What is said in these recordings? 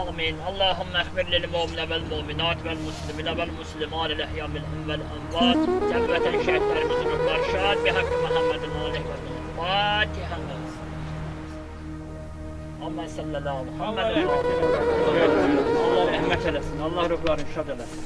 آمين. اللهم اغفر للمؤمنين والمؤمنات والمسلمين والمسلمات الأحياء منهم والأموات. جملة شهدائنا والرشاد بحق محمد عليه الفاتحة. اللهم صل على محمد. Allah rahmet eylesin. Allah ruhlarını şad eylesin.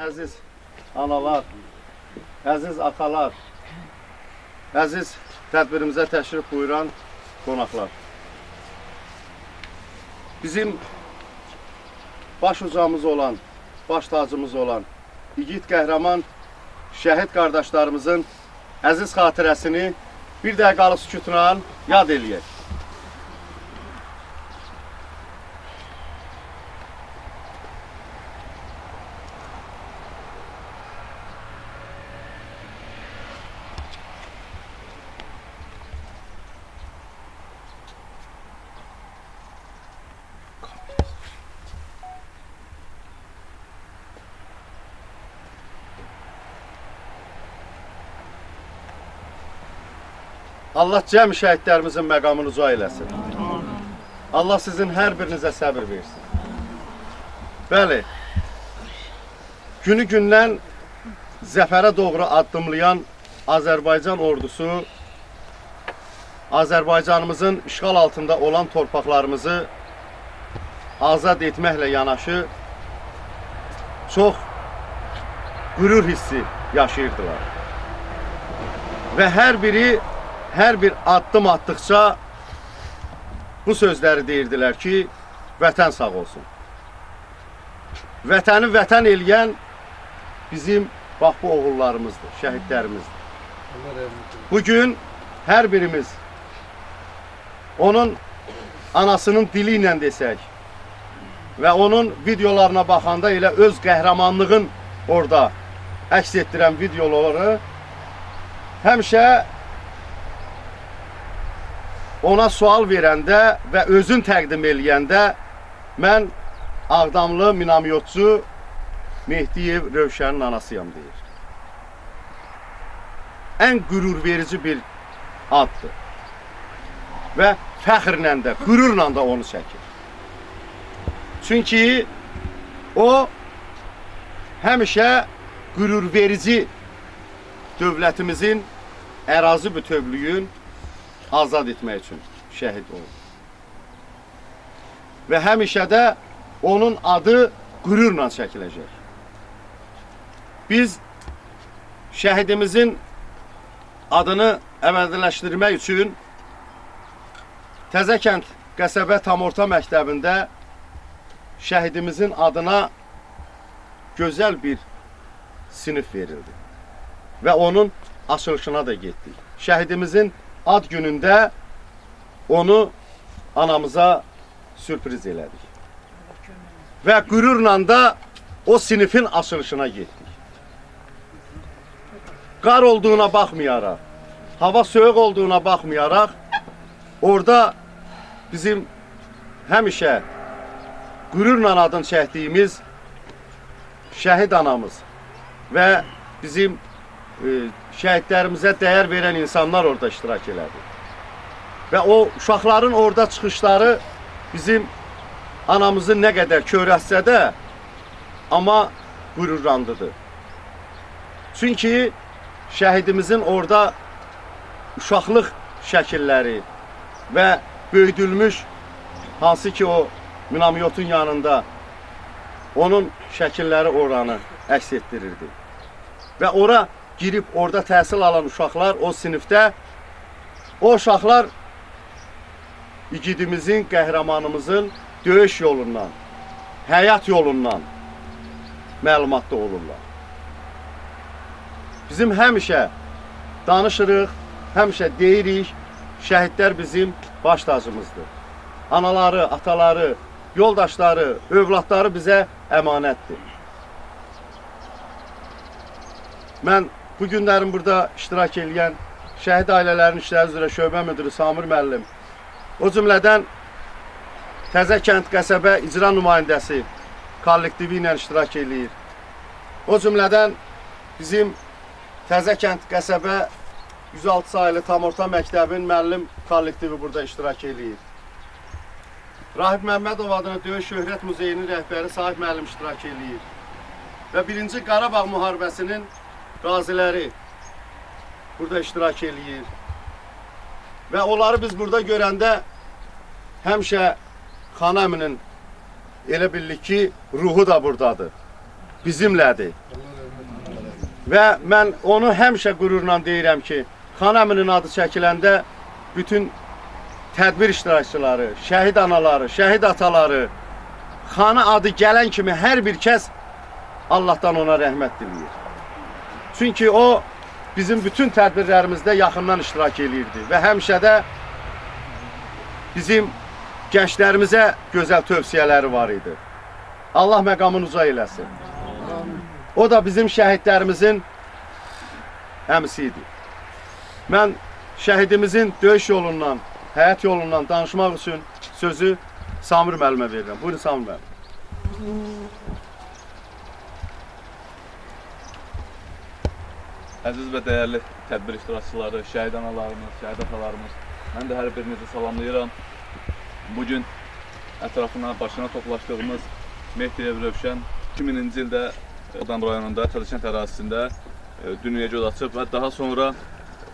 Əziz analar, əziz atalar, əziz tədbirimizə təşrif buyuran qonaqlar. Bizim baş ucamız olan, baş tacımız olan igid qəhrəman şəhid qardaşlarımızın əziz xatirəsini bir dəqiqəlik sükutla yad eləyək. Allah cəm şəhidlərimizin məqamını uca eləsin. Allah sizin hər birinizə səbir versin. Bəli, günü gündən zəfərə doğru addımlayan Azərbaycan ordusu, Azərbaycanımızın işğal altında olan torpaqlarımızı azad etməklə yanaşı çox qürur hissi yaşayırdılar. Və hər bir addım atdıqca bu sözləri deyirdilər ki, vətən sağ olsun. Vətəni vətən eləyən bizim bax bu oğullarımızdır, şəhidlərimizdir. Bugün hər birimiz onun anasının dili ilə desək və onun videolarına baxanda elə öz qəhrəmanlığın orada əks etdirən videoları həmişə ona sual verəndə və özün təqdim eləyəndə mən Ağdamlı minamyotçu Mehdiyev Rövşənin anasıyam deyir. Ən qürur verici bir addır. Və fəxrlə də, qürurla da onu çəkir. Çünki o həmişə qürur verici dövlətimizin ərazi bütövlüyün azad etmək üçün şəhid oldu. Və həmişə də onun adı qürurla çəkiləcək. Biz şəhidimizin adını əbədiləşdirmək üçün Təzəkənd Qəsəbə Tamorta Məktəbində şəhidimizin adına gözəl bir sinif verildi. Və onun açılışına da getdik. Şəhidimizin ad günündə onu anamıza sürpriz elədik. Və qürurla da o sinifin açılışına getdik. Qar olduğuna baxmayaraq, hava soyuq olduğuna baxmayaraq, orada bizim həmişə qürurla adını çəkdiyimiz şəhid anamız və bizim şəhidlərimizə dəyər verən insanlar orada iştirak elədi. Və o uşaqların orada çıxışları bizim anamızı nə qədər körətsə də, amma qürurlandırdı. Çünki şəhidimizin orada uşaqlıq şəkilləri və böyüdülmüş, hansı ki o minamyotun yanında onun şəkilləri oranı əks etdirirdi. Və ora girib orada təhsil alan uşaqlar o sinifdə, o uşaqlar igidimizin, qəhrəmanımızın döyüş yolundan, həyat yolundan məlumatda olurlar. Bizim həmişə danışırıq, həmişə deyirik, şəhidlər bizim baş tacımızdır. Anaları, ataları, yoldaşları, övladları bizə əmanətdir. Mən bu günlərin burada iştirak edən şəhid ailələrinin işləri üzrə şöbə müdürü Samir müəllim, o cümlədən Təzəkənd qəsəbə icra nümayəndəsi kollektivi ilə iştirak edir. O cümlədən bizim Təzəkənd qəsəbə 106 sayılı tam orta məktəbin müəllim kollektivi burada iştirak edir. Rahib Məmmədov adına Döyüş Şöhrət Muzeyinin rəhbəri Sahib müəllim iştirak edir. Və 1-ci Qarabağ müharibəsinin qaziləri burada iştirak edir. Və onları biz burada görəndə həmişə Xan əminin elə bildik ki, ruhu da buradadır, bizimlədir. Və mən onu həmişə qürurla deyirəm ki, Xan əminin adı çəkiləndə bütün tədbir iştirakçıları, şəhid anaları, şəhid ataları, Xana adı gələn kimi hər bir kəs Allahdan ona rəhmət diləyir. Çünki o bizim bütün tədbirlərimizdə yaxından iştirak edirdi və həmişə də bizim gənclərimizə gözəl tövsiyələri var idi. Allah məqamını uca eləsin. O da bizim şəhidlərimizin əmisi idi. Mən şəhidimizin döyüş yolundan, həyat yolundan danışmaq üçün sözü Samir müəllimə verirəm. Buyurun Samir müəllim. Əziz və dəyərli tədbir iştirakçıları, şəhid analarımız, şəhid atalarımız, mən də hər birinizi salamlayıram. Bugün ətrafına, başına toplaşdığımız Mehdiyev Rövşən 2000-ci ildə Ağdam rayonunda, Təzəkənd ərazisində dünyaya göz açıb və daha sonra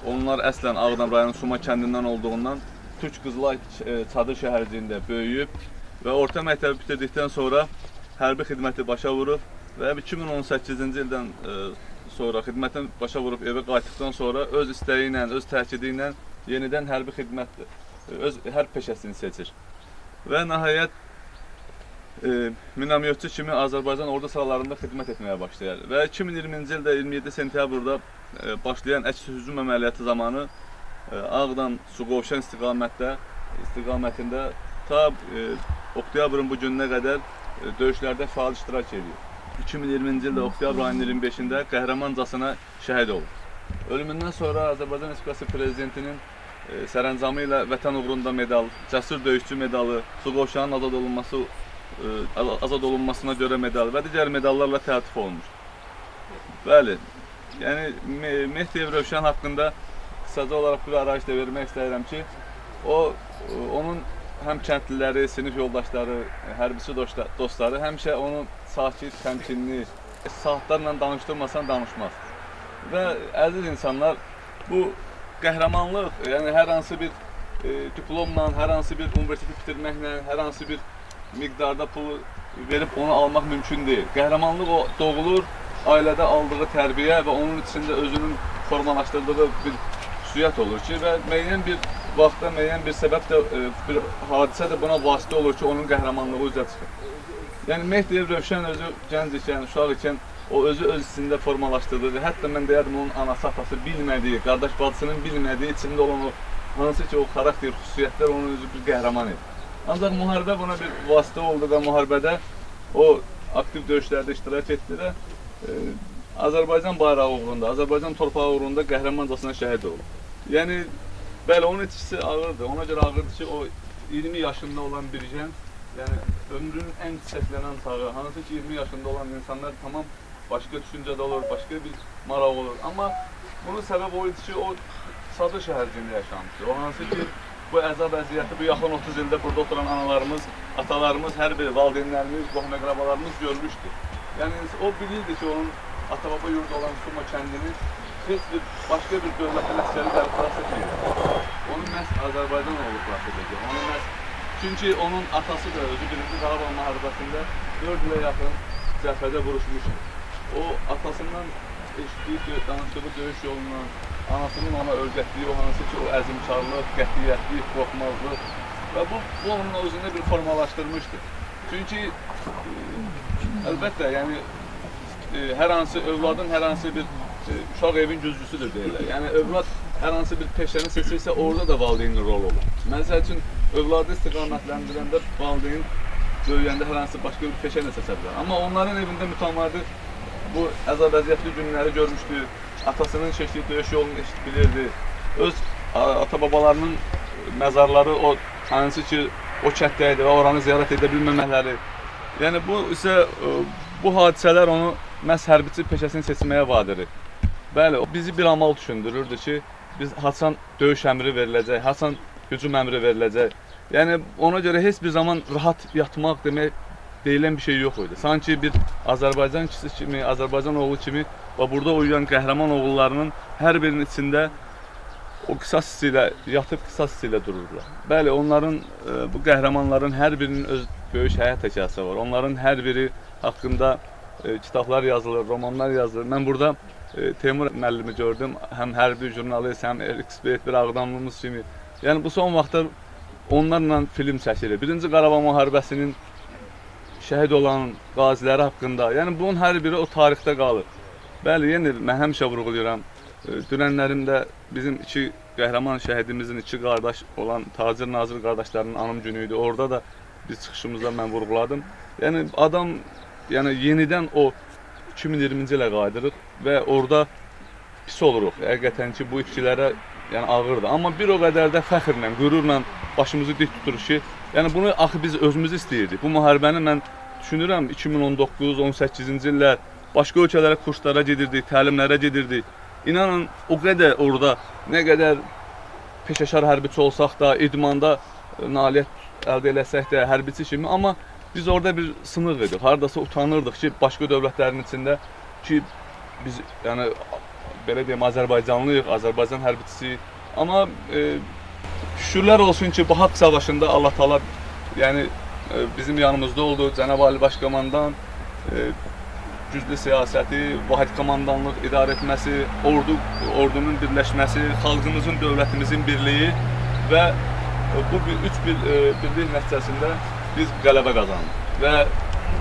onlar əslən Ağdam rayonu Suma kəndindən olduğundan Türk Qızılay çadır şəhərciyində böyüyüb və orta məktəbi bitirdikdən sonra hərbi xidməti başa vurub və 2018-ci ildən sonra xidmətin başa vurub evə qayıtdıqdan sonra öz istəyi ilə, öz təkidi ilə yenidən hərbi xidmət, öz hərb peşəsini seçir. Və nəhayət minamyotçu kimi Azərbaycan ordu sıralarında xidmət etməyə başlayır. Və 2020-ci ildə 27 sentyabrda başlayan əks hücum əməliyyatı zamanı Ağdam, Suqovşan istiqamətində ta oktyabrın bu gününə qədər döyüşlərdə fəal iştirak edir. 2020-ci ildə oktyabr ayının 25-də qəhrəmancasına şəhid olub. Ölümündən sonra Azərbaycan Respublikası Prezidentinin sərəncamı ilə Vətən uğrunda medal, Cəsur döyüşçü medalı, Suqovşanın azad olunmasına görə medal və digər medallarla təltif olunmuş. Bəli, yəni Mehdiyev Rövşən haqqında qısaca olaraq bir arayışda vermək istəyirəm ki, onun həm kəndliləri, sinif yoldaşları, hərbiçi dostları həmişə onu sakit, təmkinli, saatlarla danışdırmasan danışmaz. Və əziz insanlar, bu qəhrəmanlıq, yəni hər hansı bir diplomla, hər hansı bir universiteti bitirməklə, hər hansı bir miqdarda pul verib onu almaq mümkün deyil. Qəhrəmanlıq o doğulur, ailədə aldığı tərbiyə və onun içində özünün formalaşdırdığı bir xüsusiyyət olur ki, və müəyyən bir vaxtda, müəyyən bir səbəb də, bir hadisə də buna vasitə olur ki, onun qəhrəmanlığı üzə çıxır. Yəni Mehdiyev Rövşən özü gənc ikən, uşaq ikən o özü öz içində formalaşdırdığı, hətta mən deyərdim onun anası, atası bilmədiyi, qardaş bacısının bilmədiyi içində olan o hansı ki o xarakter, xüsusiyyətlər onun özü bir qəhrəman idi. Ancaq müharibə buna bir vasitə oldu və müharibədə o aktiv döyüşlərdə iştirak etdi və Azərbaycan bayrağı uğrunda, Azərbaycan torpağı uğrunda qəhrəmancasına şəhid oldu. Yəni, bəli, onun itkisi ağırdır. Ona görə ağırdır ki, o 20 yaşında olan bir gənc, yəni ömrünün ən çiçəklənən çağı, hansı ki 20 yaşında olan insanlar tamam başqa düşüncədə olur, başqa bir maraq olur. Amma bunun səbəb o idi ki, o sadə şəhərciyində yaşamışdı. O hansı ki, bu əzab əziyyəti bu yaxın 30 ildə burada oturan analarımız, atalarımız, hər bir valideynlərimiz, qohum-əqrabalarımız görmüşdü. Yəni o bilirdi ki, onun ata-baba yurdu olan Suma kəndini heç bir başqa bir dövlətin əsgəri gəlib xilas etməyir. Onu məhz Azərbaycan oğlu xilas edəcək. Onu məhz çünki onun atası da özü 1-ci Qarabağ müharibəsində 4 ilə yaxın cəbhədə vuruşmuşdu. O atasından eşitdiyi, danışdığı döyüş yolundan, anasının ona öyrətdiyi o hansı ki, o əzimkarlıq, qətiyyətlik, qorxmazlıq və bu onun özünü bir formalaşdırmışdı. Çünki əlbəttə, yəni hər hansı övladın hər hansı bir uşaq evin güzgüsüdür deyirlər. Yəni övlad hər hansı bir peşəni seçirsə, orada da valideynin rol olur. Məsəl üçün övladı istiqamətləndirəndə valideyn böyüyəndə hər hansı başqa bir peşə də seçə bilər. Amma onların evində mütəmadi bu əzab-əziyyətli günləri görmüşdü. Atasının çəkdiyi döyüş yolunu bilirdi. Öz ata-babalarının məzarları o hansı ki o kətdə idi və oranı ziyarət edə bilməmələri. Yəni bu isə bu hadisələr onu məhz hərbiçi peşəsini seçməyə vadar etdi. Bəli, o bizi bir amal düşündürürdü ki, biz haçan döyüş əmri veriləcək, haçan hücum əmri veriləcək. Yəni ona görə heç bir zaman rahat yatmaq demək deyilən bir şey yox idi. Sanki bir Azərbaycan kişisi kimi, Azərbaycan oğlu kimi və burada uyuyan qəhrəman oğullarının hər birinin içində o qisas hissi ilə, yatıb qisas hissi ilə dururlar. Bəli, onların, bu qəhrəmanların hər birinin öz böyük həyat hekayəsi var. Onların hər biri haqqında kitablar yazılır, romanlar yazılır. Mən burada Teymur müəllimi gördüm, həm hərbi jurnalist, həm ekspert bir Ağdamlımız kimi. Yəni bu son vaxtlar onlarla film çəkilir. 1-ci Qarabağ müharibəsinin şəhid olan qaziləri haqqında. Yəni bunun hər biri o tarixdə qalır. Bəli, yenə mən həmişə vurğulayıram. Dünənlərimdə bizim iki qəhrəman şəhidimizin iki qardaş olan Tacir Nazir qardaşlarının anım günü idi. Orada da biz çıxışımızda mən vurğuladım. Yəni adam yenidən o 2020-ci ilə qayıdırıq və orada pis oluruq. Həqiqətən ki, bu itkilərə ağırdır. Amma bir o qədər də fəxrlə, qürurla başımızı dik tuturuq ki, bunu axı biz özümüz istəyirdik. Bu müharibəni mən düşünürəm 2019-18-ci illər başqa ölkələrə kurslara gedirdik, təlimlərə gedirdik. İnanın o qədər orada nə qədər peşəkar hərbiçi olsaq da, idmanda nailiyyət əldə eləsək də, hərbiçi kimi, amma biz orada bir sınıq idik. Haradasa utanırdıq ki, başqa dövlətlərin içində ki, biz belə deyim, Azərbaycanlıyıq, Azərbaycan hərbiçisiyik. Amma şükürlər olsun ki, bu haqq savaşında Allah Taala bizim yanımızda oldu. Cənab Ali Başkomandan güclü siyasəti, vahid komandanlıq idarə etməsi, ordunun birləşməsi, xalqımızın, dövlətimizin birliyi və bu üç birlik nəticəsində biz qələbə qazandıq. Və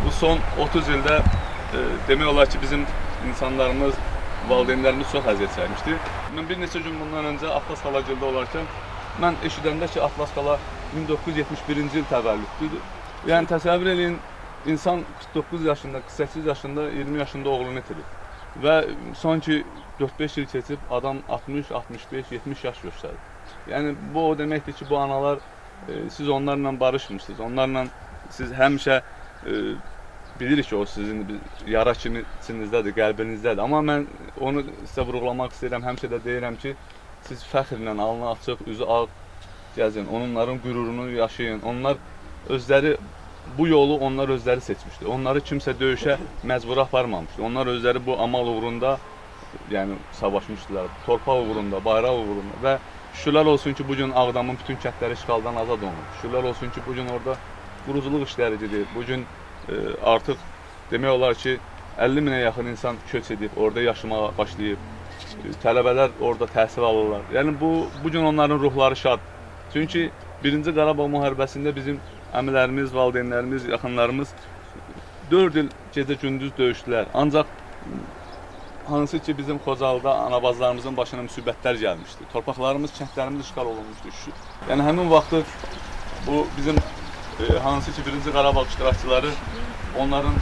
bu son 30 ildə demək olar ki, bizim insanlarımız, valideynlərimiz çox əziyyət çəkmişdi. Mən bir neçə gün bundan öncə Atlas Xala gildə olarkən mən eşidəndə ki, Atlas Xala 1971-ci il təvəllüddür. Yəni təsəvvür edin, insan 49 yaşında, 48 yaşında, 20 yaşında oğlunu itirir. Və son ki 4-5 il keçib adam 60, 65, 70 yaş göstərir. Yəni bu o deməkdir ki, bu analar siz onlarla barışmırsınız. Onlarla siz həmişə bilirik ki, o sizin yara kimi içinizdədir, qəlbinizdədir. Amma mən onu sizə vurğulamaq istəyirəm, həmişə də deyirəm ki, siz fəxrlə alnı açıq, üzü ağ gəzin, onların qürurunu yaşayın. Onlar özləri, bu yolu onlar özləri seçmişdi. Onları kimsə döyüşə məcbur aparmamışdı. Onlar özləri bu amal uğrunda savaşmışdılar. Torpaq uğrunda, bayraq uğrunda və şükürlər olsun ki, bugün Ağdamın bütün kəndləri işğaldan azad olunur. Şükürlər olsun ki, bugün orada quruculuq işləri gedir. Bugün artıq demək olar ki, 50 minə yaxın insan köç edib, orada yaşamağa başlayıb. Tələbələr orada təhsil alırlar. Yəni bugün onların ruhları şad. Çünki 1-ci Qarabağ müharibəsində bizim əmilərimiz, valideynlərimiz, yaxınlarımız 4 il gecə-gündüz döyüşdülər. Ancaq hansı ki bizim Xocalıda anabazlarımızın başına müsibətlər gəlmişdi. Torpaqlarımız, kəndlərimiz işğal olunmuşdu. Yəni həmin vaxtı bu bizim hansı ki 1-ci Qarabağ iştirakçıları onların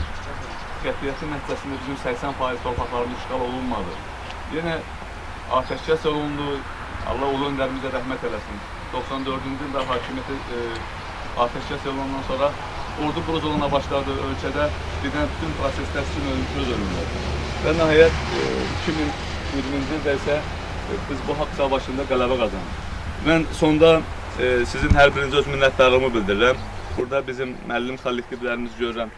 qətiyyəti nəticəsində bizim 80% torpaqlarımız işğal olunmadı. Yenə atəşkəs olundu. Allah ulu öndərimizə rəhmət eləsin. 94-cü ildə hakimiyyəti atəşkəs olunandan sonra ordu quruluna başladı ölkədə, birdən bütün proses təslim öz önündə. Və nəhayət 2020-ci ildə isə biz bu haqq savaşında qələbə qazandık. Mən sonda sizin hər birinizə öz minnətdarlığımı bildirirəm. Burada bizim müəllim kollektivlərimizi görürəm.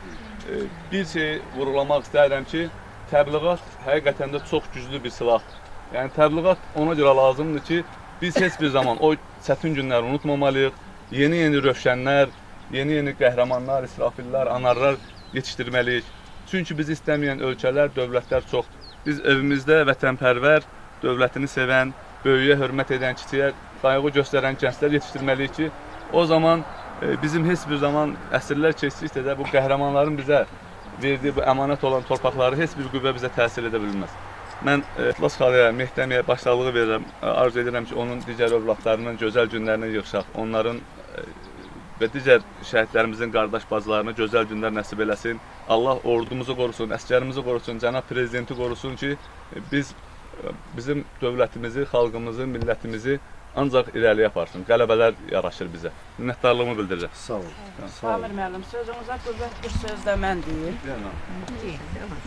Bir şey vurğulamaq istəyirəm ki, təbliğat həqiqətən də çox güclü bir silahdır. Yəni təbliğat ona görə lazımdır ki, biz heç bir zaman o çətin günləri unutmamalıyıq. Yeni rövşənlər, yeni qəhrəmanlar, israfillər, anarlar yetişdirməliyik. Çünki bizi istəməyən ölkələr, dövlətlər çoxdur. Biz evimizdə vətənpərvər, dövlətini sevən, böyüyə hörmət edən, kiçiyə qayğı göstərən gənclər yetişdirməliyik ki, o zaman bizim heç bir zaman əsrlər keçdikcə də bu qəhrəmanların bizə verdiyi bu əmanət olan torpaqları heç bir qüvvə bizə təsir edə bilməz. Mən İxlas xalaya, Mehdəmiyə başsağlığı verirəm, arzu edirəm ki, onun digər övladlarının gözəl günlərini yığışaq, onların və digər şəhidlərimizin qardaş bacılarına gözəl günlər nəsib eləsin. Allah ordumuzu qorusun, əsgərimizi qorusun, cənab prezidenti qorusun ki, bizim dövlətimizi, xalqımızı, millətimizi ancaq irəliyə aparsın, qələbələr yaraşır bizə. Minnətdarlığımı bildirirəm. Sağ olun. Samir müəllim, sözünüzə qüvvət bir söz də mən deyim.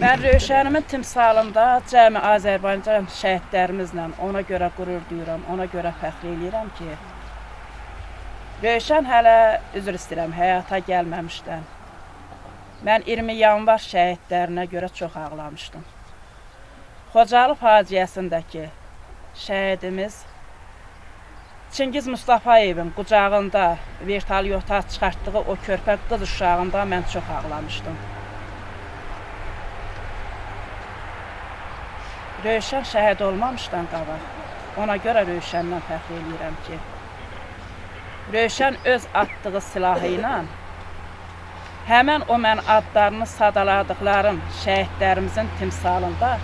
Mən Rövşənimin timsalında cəmi Azərbaycan şəhidlərimizlə ona görə qürur duyuram, ona görə fəxr eləyirəm ki, Rövşən hələ, üzr istəyirəm, həyata gəlməmişdən. Mən 20 yanvar şəhidlərinə görə çox ağlamışdım. Xocalı faciəsindəki şəhidimiz Çingiz Mustafayevin qucağında vertolyota çıxartdığı o körpə qız uşağında mən çox ağlamışdım. Rövşən şəhid olmamışdan qabaq, ona görə Rövşəndən fəxr eləyirəm ki, Rövşən öz atdığı silahı ilə həmən o mən adlarını sadaladıqlarım şəhidlərimizin timsalında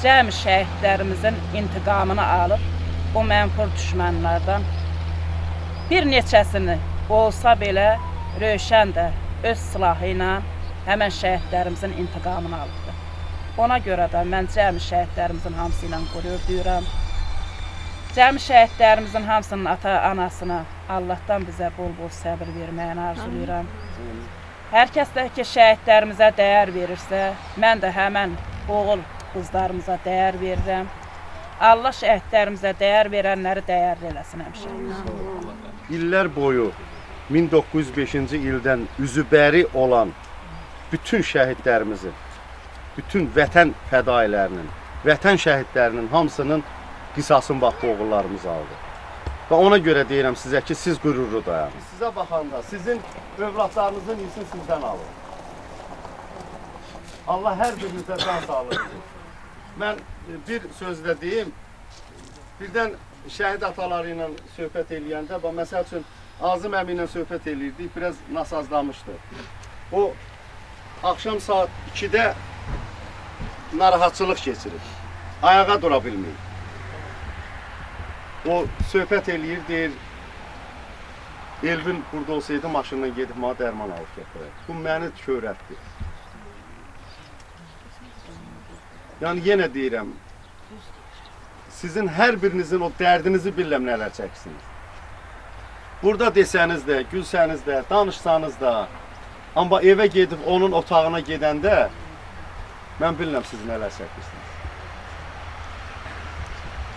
cəmi şəhidlərimizin intiqamını alıb, o mənfur düşmənlərdən bir neçəsini olsa belə Rövşən də öz silahı ilə həmən şəhidlərimizin intiqamını alıbdır. Ona görə də mən cəmi şəhidlərimizin hamısı ilə qürur duyuram. Cəmi şəhidlərimizin hamısının ata-anasına Allahdan bizə bol-bol səbir verməyini arzulayıram. Hər kəs də ki, şəhidlərimizə dəyər verirsə, mən də həmən oğul qızlarımıza dəyər verirəm. Allah şəhidlərimizə dəyər verənləri dəyərli eləsin həmişə. İllər boyu 1905-ci ildən üzübəri olan bütün şəhidlərimizin, bütün vətən fədailərinin, vətən şəhidlərinin hamısının qisasını bax bu oğullarımız aldı. Və ona görə deyirəm sizə ki, siz qürurlu dayanın. Sizə baxanda sizin övladlarınızın iyisini sizdən alır. Allah hər birinizə can sağlığı. Mən bir sözlə deyim, birdən şəhid ataları ilə söhbət eləyəndə, məsəl üçün Azim əmi ilə söhbət eləyirdik, biraz nasazlamışdı. O, axşam saat 2-də narahatçılıq keçirir, ayağa dura bilməyir. O söhbət eləyir, deyir, Elvin burada olsaydı maşından gedib mənə dərman alıb gətirər. Bu məni kövrətdir. Yəni yenə deyirəm, sizin hər birinizin o dərdinizi biləm nələr çəksiniz. Burada desəniz də, gülsəniz də, danışsanız da, amma evə gedib onun otağına gedəndə mən biləm siz nələr çəkirsiniz.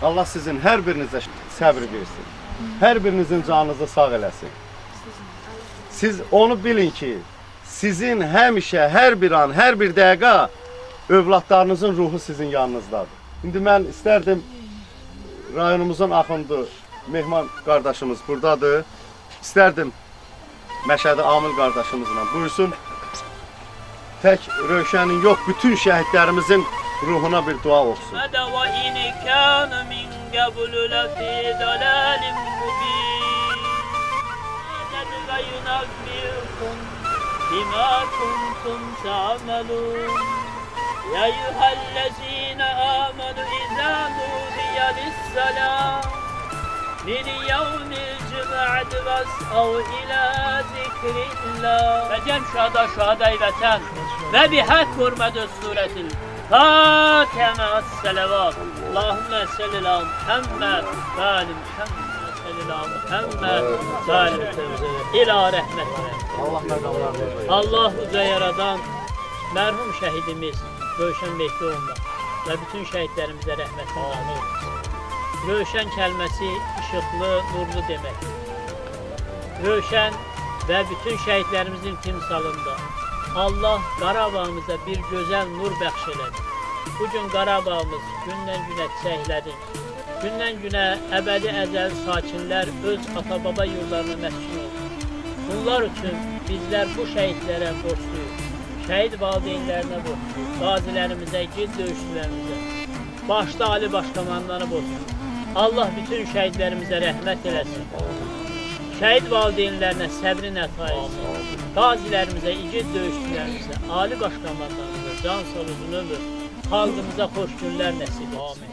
Allah sizin hər birinizə səbr versin. Hər birinizin canınızı sağ eləsin. Siz onu bilin ki, sizin həmişə, hər bir an, hər bir dəqiqə övladlarınızın ruhu sizin yanınızdadır. İndi mən istərdim, rayonumuzun axındı Mehman qardaşımız buradadır. İstərdim Məşədi Amil qardaşımızla buyursun. Tək Rövşənin yox, bütün şəhidlərimizin ruhuna bir dua olsun. يا أيها الذين آمنوا إذا نودي للصلاة من يوم الجمعة فاسعوا إلى ذكر الله. Vətən şühada-i vətən və bihəq hürmət surətin Fatiha mə'as-salavat. Allahümme salli ala Muhammed və ali Muhammed. ila Muhammed ve ila rahmetine. Allah uca yaradan merhum şehidimiz Rövşən Mehdiovna ve bütün şehitlerimize rahmetine amin. Rövşən kəlməsi işıqlı, nurlu demek. Rövşən ve bütün şehitlerimizin timsalında Allah Qarabağımıza bir güzel nur bəxş elədi. Bugün Qarabağımız gündən günə çiçəklədi. Gündən günə əbədi əzəl sakinlər öz ata-baba yurtlarına məskun oldu. Bunlar üçün bizler bu şehitlərə borçluyuz. Şehit valideynlərinə borçluyuz. Qazilərimizə, igid döyüşçülərimizə, başda Ali Başkomandanı borçluyuz. Allah bütün şehitlerimizə rəhmət eləsin. Şehit valideynlerine səbrin əta etsin. Qazilərimizə, igid döyüşçülərimizə, Ali Başkomandanımıza can sağ uzun ömür, xalqımıza xoş günlər nəsib etsin.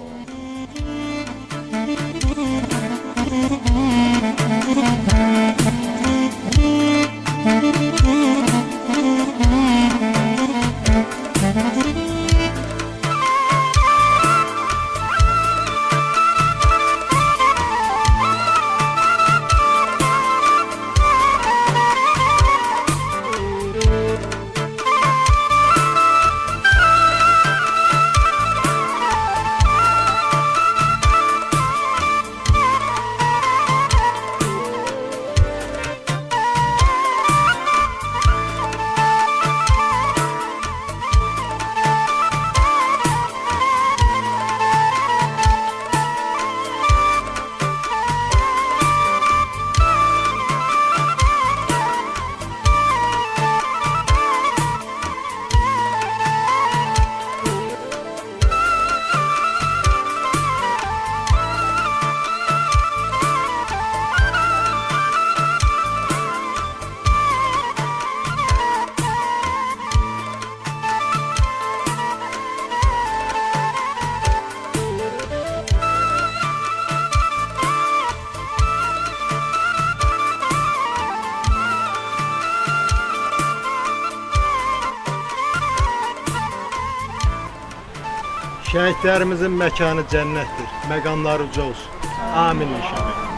Şəhidlərimizin məkanı cənnətdir. Məqamları uca olsun. Amin inşallah.